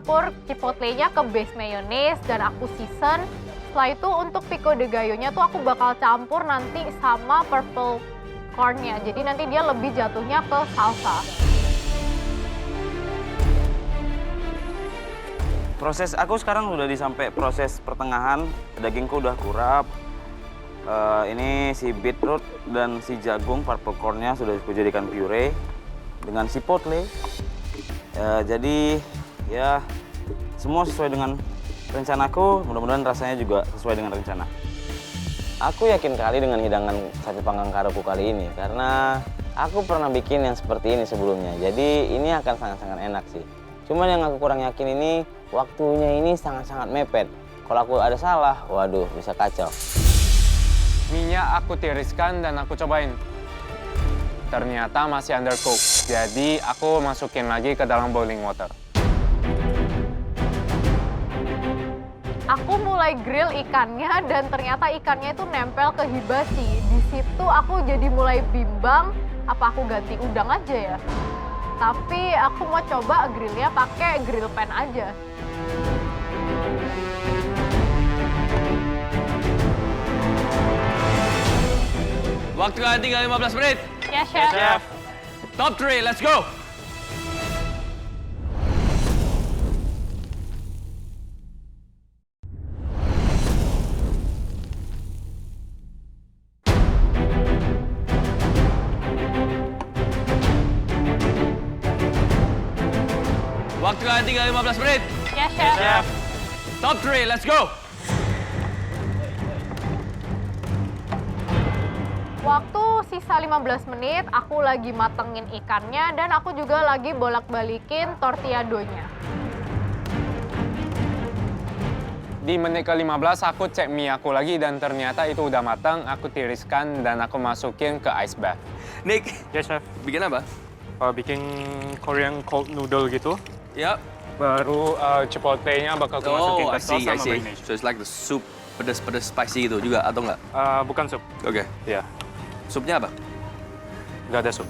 campur chipotle-nya ke base mayonnaise dan aku season. Setelah itu untuk pico de gallo-nya tuh aku bakal campur nanti sama purple corn-nya. Jadi nanti dia lebih jatuhnya ke salsa. Proses aku sekarang udah sampai proses pertengahan, dagingku udah kurap. Ini si beetroot dan si jagung purple corn-nya sudah aku jadikan puree dengan chipotle. Jadi ya semua sesuai dengan rencanaku, mudah-mudahan rasanya juga sesuai dengan rencana. Aku yakin kali dengan hidangan sapi panggang karaku kali ini karena aku pernah bikin yang seperti ini sebelumnya. Jadi ini akan sangat-sangat enak sih. Cuman yang aku kurang yakin ini waktunya ini sangat-sangat mepet. Kalau aku ada salah, waduh bisa kacau. Minyak aku tiriskan dan aku cobain. Ternyata masih undercooked. Jadi aku masukin lagi ke dalam boiling water. Aku mulai grill ikannya dan ternyata ikannya itu nempel ke hibachi. Di situ aku jadi mulai bimbang, apa aku ganti udang aja ya? Tapi aku mau coba grillnya pakai grill pan aja. Waktu tinggal 15 menit. Ya, Chef. Top 3, let's go. Waktu tinggal 15 menit. Ya, Chef. Top 3, let's go. Waktu sisa 15 menit, aku lagi matengin ikannya dan aku juga lagi bolak-balikin tortilla dough-nya. Di menit ke-15 aku cek mie aku lagi dan ternyata itu udah matang. Aku tiriskan dan aku masukin ke ice bath. Nick, Ya, Chef. bikin apa? Bikin Korean cold noodle gitu. Ya. Baru chipotle-nya bakal aku masukin Oh, ke I sauce see, I sama see. marinade. So it's like the soup, pedas-pedas spicy gitu juga atau enggak? Bukan sup. Oke. Ya, Supnya apa? nggak ada sup.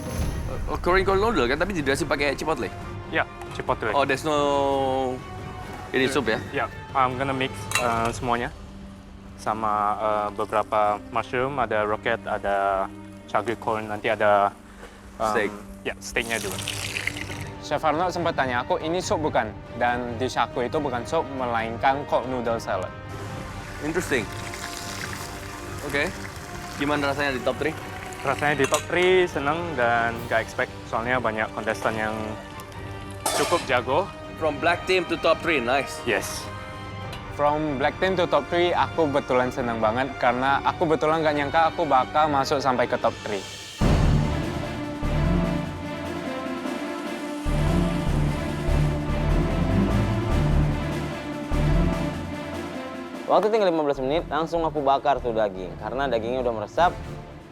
Korean cold noodle kan, tapi didressing pakai chipotle. Ya, chipotle. Oh, there's no ini sup ya? Ya, I'm gonna mix semuanya. Sama beberapa mushroom, ada rocket, ada chagri corn, nanti ada Steak. Ya, steaknya juga. Chef Arnold sempat tanya aku, ini sup bukan? Dan dish aku itu bukan sup, melainkan cold noodle salad. Interesting. Oke. Gimana rasanya di top 3? Rasanya di top 3 seneng dan gak expect, soalnya banyak kontestan yang cukup jago. From black team to top 3, nice. Yes. From black team to top 3, aku betulan seneng banget karena aku betulan gak nyangka aku bakal masuk sampai ke top 3. Waktu tinggal 15 menit langsung aku bakar tuh daging karena dagingnya udah meresap.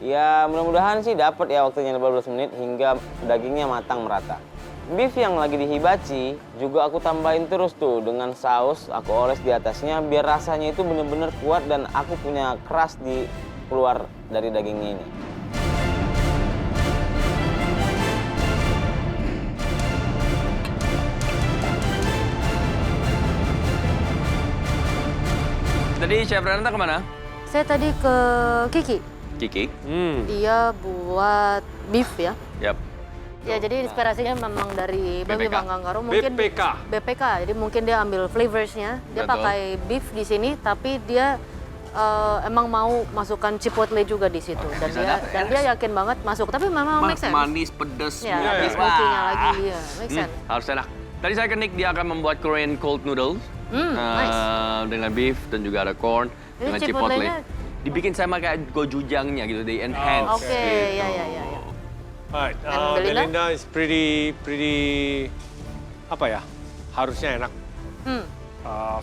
Ya mudah-mudahan sih dapat ya waktunya 15 menit hingga dagingnya matang merata. Beef yang lagi di hibachi juga aku tambahin terus tuh dengan saus, aku oles di atasnya biar rasanya itu bener-bener kuat dan aku punya crust di keluar dari dagingnya ini. Tadi Chef Renata kemana? Saya tadi ke Kiki. Kiki. Dia buat beef ya. Yap. Ya, jadi inspirasinya memang dari Babi BPK. Panggang Karo. Mungkin BPK. BPK. Jadi mungkin dia ambil flavorsnya. Dia Betul. pakai beef di sini, tapi dia emang mau masukkan chipotle juga di situ. Oke, Dan bisa dia dapet, dan ya. dia yakin banget masuk. Tapi memang make sense. Manis, pedas, Ya, semua. ada smoky-nya lagi. Ya, make sense. Harus enak. Tadi saya ke Nick, dia akan membuat Korean cold noodles. Nice. Dengan beef dan juga ada corn Ini dengan chipotle. chipotle-nya- Dibikin sama kayak gochujangnya gitu, di enhance. Oke, gitu. ya. Alright, And Belinda? Belinda is pretty apa ya? Harusnya enak.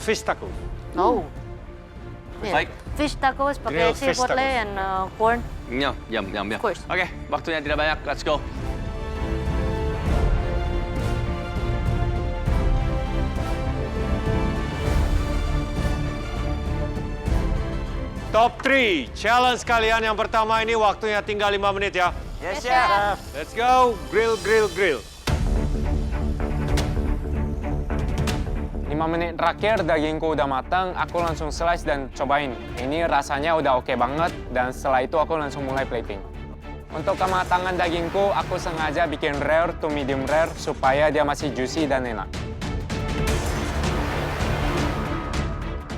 Fish taco. Oh. Yeah. Baik. Fish tacos pakai Grilled fish chipotle tacos. and corn. Yum. Of course. Oke, waktunya tidak banyak. Let's go. Top 3 challenge kalian yang pertama ini waktunya tinggal 5 menit ya. Yes, Chef. Let's go, grill. 5 menit terakhir dagingku udah matang, aku langsung slice dan cobain. Ini rasanya udah oke banget dan setelah itu aku langsung mulai plating. Untuk kematangan dagingku, aku sengaja bikin rare to medium rare supaya dia masih juicy dan enak.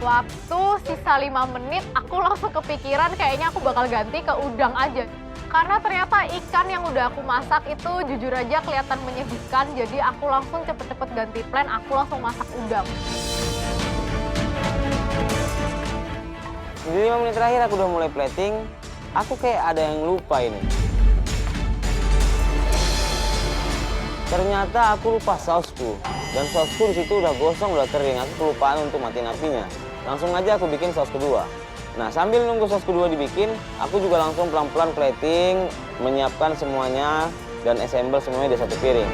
Waktu sisa 5 menit, aku langsung kepikiran kayaknya aku bakal ganti ke udang aja. Karena ternyata ikan yang udah aku masak itu jujur aja kelihatan menyedihkan, jadi aku langsung cepet-cepet ganti plan, aku langsung masak udang. Di 5 menit terakhir aku udah mulai plating, aku kayak ada yang lupa ini. Ternyata aku lupa sausku, dan sausku di situ udah gosong, udah kering. Aku kelupaan untuk matiin apinya. Langsung aja aku bikin saus kedua. Nah, sambil nunggu saus kedua dibikin, aku juga langsung pelan-pelan plating, menyiapkan semuanya, dan assemble semuanya di satu piring.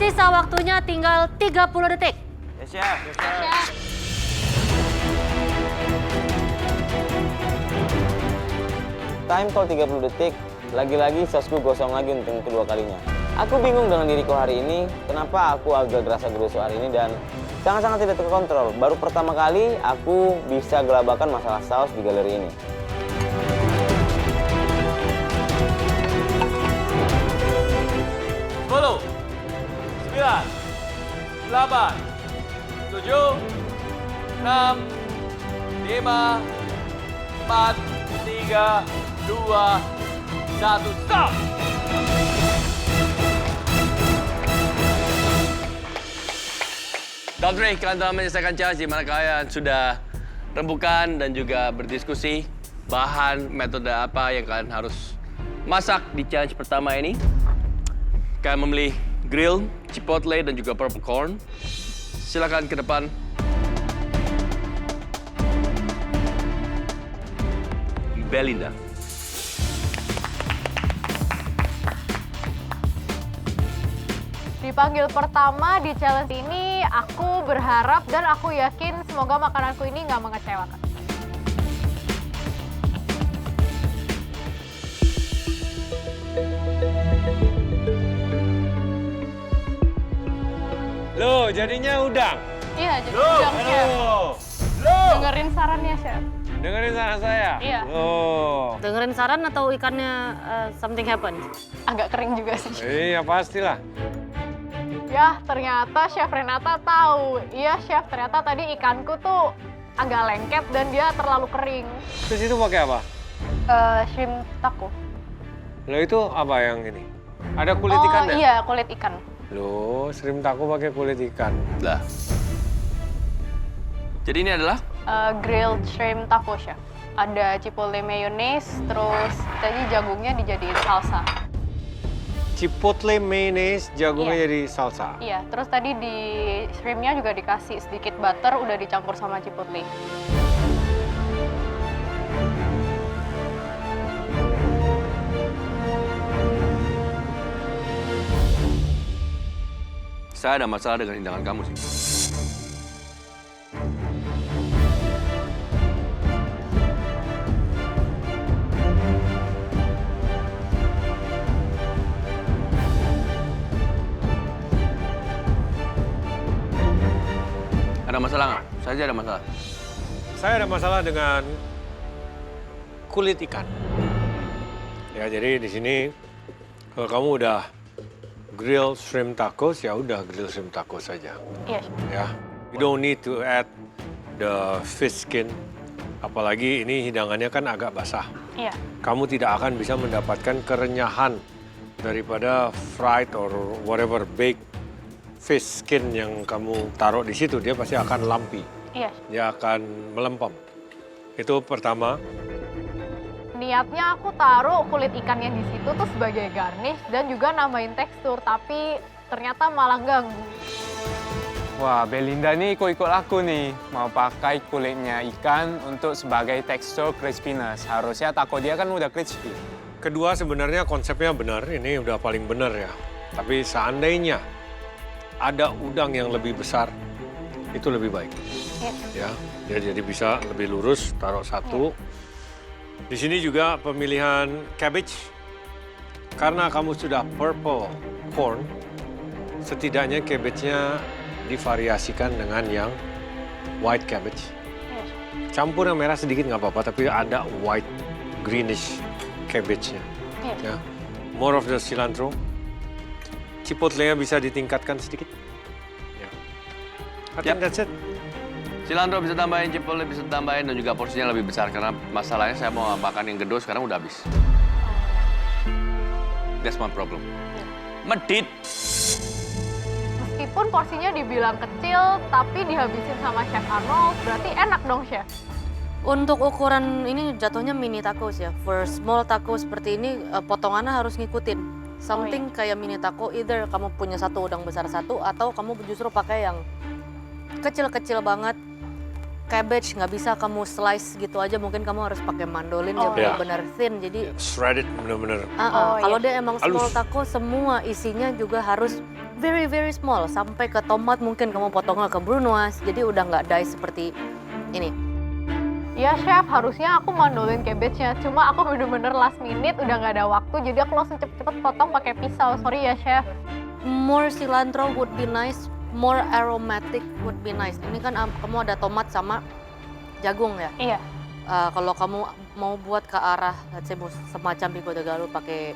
Sisa waktunya tinggal 30 detik. Ya, Chef. Time call 30 detik, lagi-lagi sausku gosong lagi untuk yang kedua kalinya. Aku bingung dengan diriku hari ini, kenapa aku agak gerasa gerusu hari ini dan sangat-sangat tidak terkontrol. Baru pertama kali aku bisa gelabakan masalah saus di galeri ini. Sepuluh, 9, 8, 7, 6, 5, 4, 3, 2, 1, stop! Don't worry, kalian telah menyelesaikan challenge di mana kalian sudah rembukan dan juga berdiskusi bahan metode apa yang kalian harus masak di challenge pertama ini. Kalian memilih grill, chipotle, dan juga purple corn. Silakan ke depan. Belinda. Dipanggil pertama di challenge ini, aku berharap dan aku yakin semoga makananku ini nggak mengecewakan. Loh, jadinya udang. Iya, jadi udang, Chef. Loh, Dengerin sarannya, Chef. dengerin saran saya. Iya. Loh, Dengerin saran atau ikannya something happen? Agak kering juga sih. iya pastilah. Ya, ternyata Chef Renata tahu. Iya, Chef, ternyata tadi ikanku tuh agak lengket dan dia terlalu kering. Terus itu pakai apa? Shrimp taco. Loh, itu apa yang ini? Ada kulit Oh ikannya? iya, kulit ikan. Loh, shrimp taco pakai kulit ikan. Lah. Jadi ini adalah Grilled shrimp taco, Chef. Ada chipotle mayonnaise, terus tadi jagungnya dijadiin salsa. Chipotle mayonnaise, jagungnya Iya. jadi salsa. Iya, terus tadi di shrimpnya juga dikasih sedikit butter, udah dicampur sama chipotle. saya ada masalah dengan hidangan kamu sih. Ada masalah nggak? Saya aja ada masalah. Saya ada masalah dengan kulit ikan. Ya, jadi di sini kalau kamu udah grill shrimp tacos, ya udah grill shrimp tacos saja. Iya, Chef. Ya, you don't need to add the fish skin. Apalagi ini hidangannya kan agak basah. Iya. Kamu tidak akan bisa mendapatkan kerenyahan daripada fried or whatever baked fish skin yang kamu taruh di situ. Dia pasti akan lumpy. Iya. Dia akan melempem. Itu pertama. Niatnya aku taruh kulit ikannya di situ tuh sebagai garnish dan juga nambahin tekstur, tapi ternyata malah ganggu. Wah, Belinda nih ikut-ikut aku nih. Mau pakai kulitnya ikan untuk sebagai tekstur crispiness. Harusnya taco dia kan udah crispy. Kedua, sebenarnya konsepnya benar. Ini udah paling benar ya. Tapi seandainya ada udang yang lebih besar, itu lebih baik. Iya. Ya, dia jadi bisa lebih lurus, taruh satu. Di sini juga pemilihan cabbage. Karena kamu sudah purple corn, setidaknya cabbage-nya divariasikan dengan yang white cabbage. Campur yang merah sedikit nggak apa-apa, tapi ada white greenish cabbage-nya. Ya. More of the cilantro. Chipotle-nya bisa ditingkatkan sedikit. Ya. I think that's it. Cilantro bisa tambahin, chipotle bisa tambahin, dan juga porsinya lebih besar. Karena masalahnya saya mau makan yang gede, sekarang udah habis. That's my problem. Medit. Meskipun porsinya dibilang kecil, tapi dihabisin sama Chef Arnold, berarti enak dong, Chef? Untuk ukuran ini jatuhnya mini tacos ya. For small taco seperti ini, potongannya harus ngikutin. Something kayak mini taco, either kamu punya satu udang besar satu, atau kamu justru pakai yang kecil-kecil banget. Cabbage nggak bisa kamu slice gitu aja, mungkin kamu harus pakai mandolin yang iya. benar-benar thin. Jadi Shredded bener-bener. kalau dia emang small Halus. taco, semua isinya juga harus very very small. Sampai ke tomat mungkin kamu potongnya ke brunoise, jadi udah nggak dice seperti ini. Ya Chef, harusnya aku mandolin cabbage-nya. Cuma aku bener-bener last minute, udah nggak ada waktu. Jadi aku langsung cepet-cepet potong pakai pisau. Sorry ya Chef. More cilantro would be nice, more aromatic would be nice. Ini kan kamu ada tomat sama jagung ya. Iya. Kalau kamu mau buat ke arah, let's say semacam pico de gallo pakai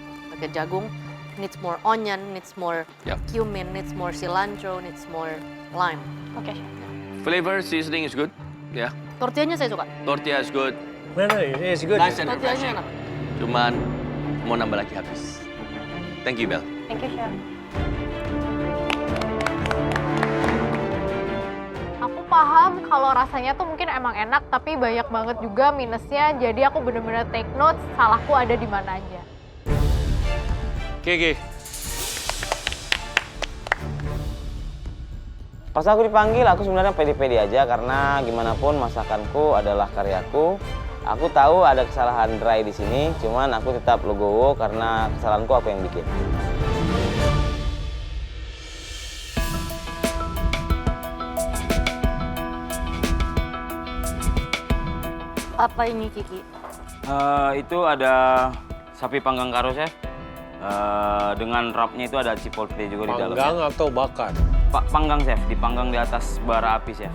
jagung, needs more onion, needs more Yep. cumin, needs more cilantro, needs more lime. Oke Chef. Flavor seasoning is good. Ya. Yeah. Tortillanya saya suka. Tortilla is good. No, it's good. Nice and Tortillanya refreshing. enak. Cuman mau nambah lagi habis. Thank you, Bel. Thank you Chef. Aku paham kalau rasanya tuh mungkin emang enak, tapi banyak banget juga minusnya. Jadi aku bener-bener take notes, salahku ada di mana aja. Oke. Pas aku dipanggil, aku sebenarnya pede-pede aja karena gimana pun masakanku adalah karyaku. Aku tahu ada kesalahan dry di sini, cuman aku tetap legowo karena kesalahanku aku yang bikin. Apa ini Kiki? Itu ada sapi panggang karo, Chef. Dengan wrapnya itu ada chipotle juga di dalamnya. Panggang atau bakar? Panggang, Chef. Dipanggang di atas bara api, Chef.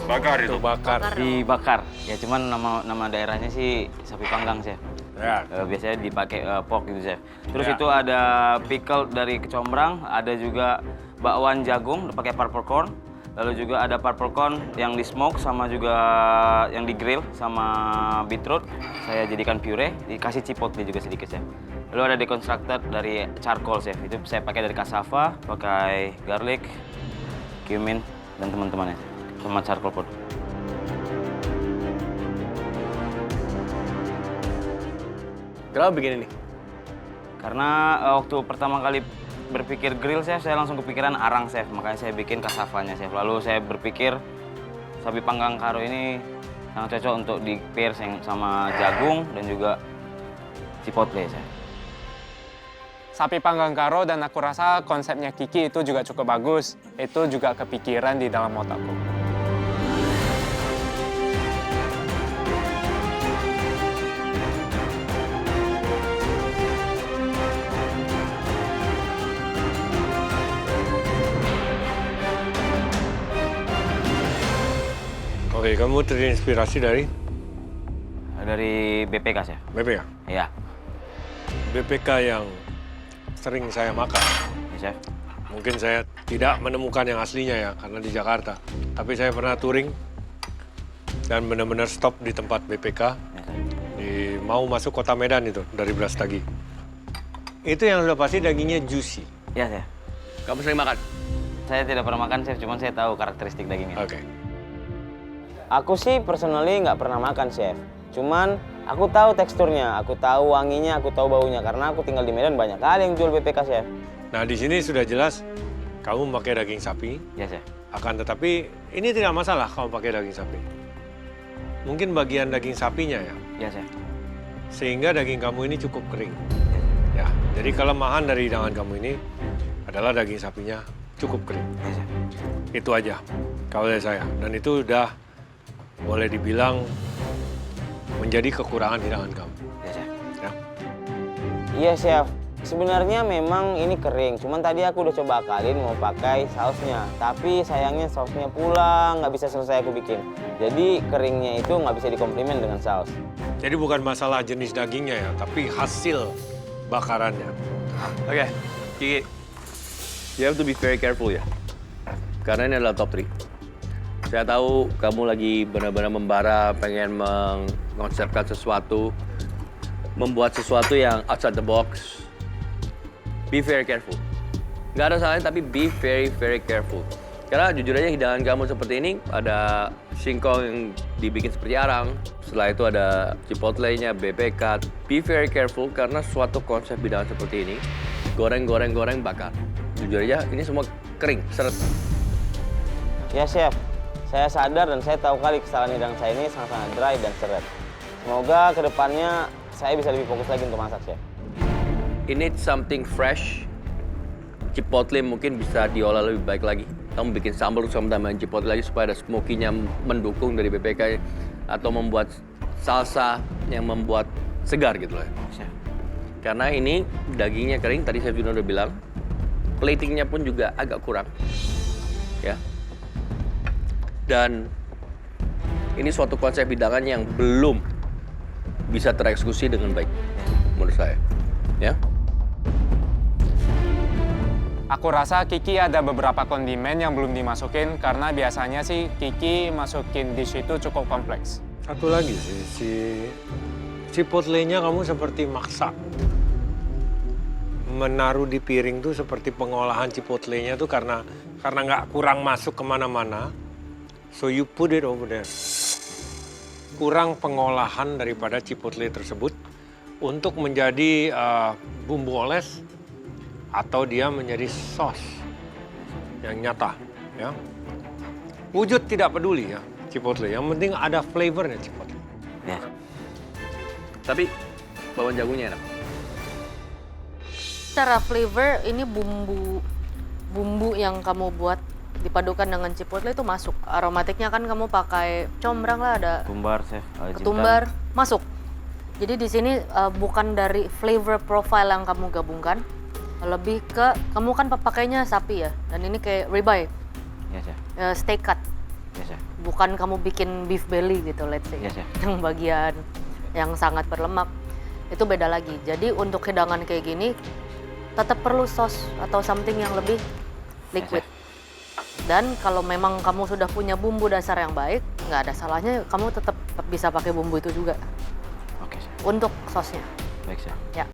Bakar itu. Bakar. Dibakar. Ya cuman nama daerahnya sih sapi panggang, Chef. Ya. Biasanya dipakai pork gitu, Chef. Terus Ya. itu ada pickle dari kecombrang, ada juga bakwan jagung pakai purple corn. Lalu juga ada purple corn yang di smoke sama juga yang di grill sama beetroot. Saya jadikan puree, dikasih chipotle juga sedikit, Chef. Lalu ada deconstructed dari charcoal, Chef. Itu saya pakai dari cassava, pakai garlic, cumin, dan teman-temannya, sama charcoal powder. Kenapa bikin ini? Karena waktu pertama kali berpikir grill, Chef, saya langsung kepikiran arang, Chef. Makanya saya bikin cassavanya, Chef. Lalu saya berpikir sapi panggang karo ini sangat cocok untuk di pair sama jagung dan juga chipotle, Chef. Sapi panggang karo dan aku rasa konsepnya Kiki itu juga cukup bagus. Itu juga kepikiran di dalam otakku. Oke, kamu terinspirasi dari Dari BPK, Chef. BPK? Iya, BPK yang sering saya makan. ya, Chef. Mungkin saya tidak menemukan yang aslinya ya, karena di Jakarta. Tapi saya pernah touring dan benar-benar stop di tempat BPK. Ya, Chef. Mau masuk kota Medan itu, dari Brastagi. Itu yang sudah pasti dagingnya juicy. Ya, Chef. Kamu sering makan? Saya tidak pernah makan, Chef. Cuman saya tahu karakteristik dagingnya. Oke. Aku sih personally nggak pernah makan, Chef. Cuman aku tahu teksturnya, aku tahu wanginya, aku tahu baunya. Karena aku tinggal di Medan banyak kali yang jual BPK, Chef. Nah, di sini sudah jelas kamu pakai daging sapi. Ya, Chef. Akan tetapi ini tidak masalah kamu pakai daging sapi. Mungkin bagian daging sapinya ya, Ya, Chef. sehingga daging kamu ini cukup kering. Ya, jadi kelemahan dari hidangan kamu ini adalah daging sapinya cukup kering. Ya, Chef. Itu aja kalau dari saya. Dan itu udah boleh dibilang menjadi kekurangan hidangan kamu. Iya, Chef. Sebenarnya memang ini kering, cuman tadi aku udah coba akalin mau pakai sausnya. Tapi sayangnya sausnya pula nggak bisa selesai aku bikin. Jadi keringnya itu nggak bisa dikomplimen dengan saus. Jadi bukan masalah jenis dagingnya ya, tapi hasil bakarannya. Oke, Kiki. You have to be very careful ya. Karena ini adalah top 3. Saya tahu kamu lagi benar-benar membara, pengen mengkonsepkan sesuatu, membuat sesuatu yang outside the box. Be very careful. Nggak ada salahnya, tapi be very, very careful. Karena jujur aja hidangan kamu seperti ini, ada singkong yang dibikin seperti arang. Setelah itu ada chipotle-nya, bebek. Be very careful karena suatu konsep hidangan seperti ini, goreng, bakar. Jujur aja, ini semua kering, seret. Ya, Chef. Saya sadar dan saya tahu kali kesalahan hidangan saya ini sangat-sangat dry dan seret. Semoga kedepannya saya bisa lebih fokus lagi untuk masak, Chef. It needs something fresh. Chipotle mungkin bisa diolah lebih baik lagi. Kamu bikin sambal terus kamu tambahin chipotle lagi supaya ada smoky-nya mendukung dari BPK atau membuat salsa yang membuat segar gitu loh. Karena ini dagingnya kering, tadi saya juga udah bilang. Platingnya pun juga agak kurang. Ya. Dan ini suatu konsep hidangan yang belum bisa tereksekusi dengan baik menurut saya. Ya. Aku rasa Kiki ada beberapa kondimen yang belum dimasukin karena biasanya sih Kiki masukin dish itu cukup kompleks. Satu lagi sih, si chipotle-nya kamu seperti maksa. Menaruh di piring tuh seperti pengolahan chipotle-nya tuh karena nggak kurang masuk kemana-mana. So you put it over there. Kurang pengolahan daripada chipotle tersebut untuk menjadi bumbu oles atau dia menjadi sos yang nyata, ya. Wujud tidak peduli ya chipotle, yang penting ada flavornya chipotle. Ya. Tapi bawang jagungnya enak. Secara flavor ini bumbu yang kamu buat dipadukan dengan chipotle itu masuk. Aromatiknya kan kamu pakai combrang lah, ada Ketumbar, Chef. ketumbar, masuk. Jadi di sini bukan dari flavor profile yang kamu gabungkan, lebih ke kamu kan pakainya sapi ya, dan ini kayak ribeye, Ya, Chef. steak cut. Ya, Chef. Bukan kamu bikin beef belly gitu, let's say. Iya, Chef. Yang bagian yang sangat berlemak, itu beda lagi. Jadi untuk hidangan kayak gini, tetap perlu sos atau something yang lebih liquid. Dan kalau memang kamu sudah punya bumbu dasar yang baik, nggak ada salahnya kamu tetap bisa pakai bumbu itu juga Oke, Chef. untuk sosnya. Baik, Chef. Ya.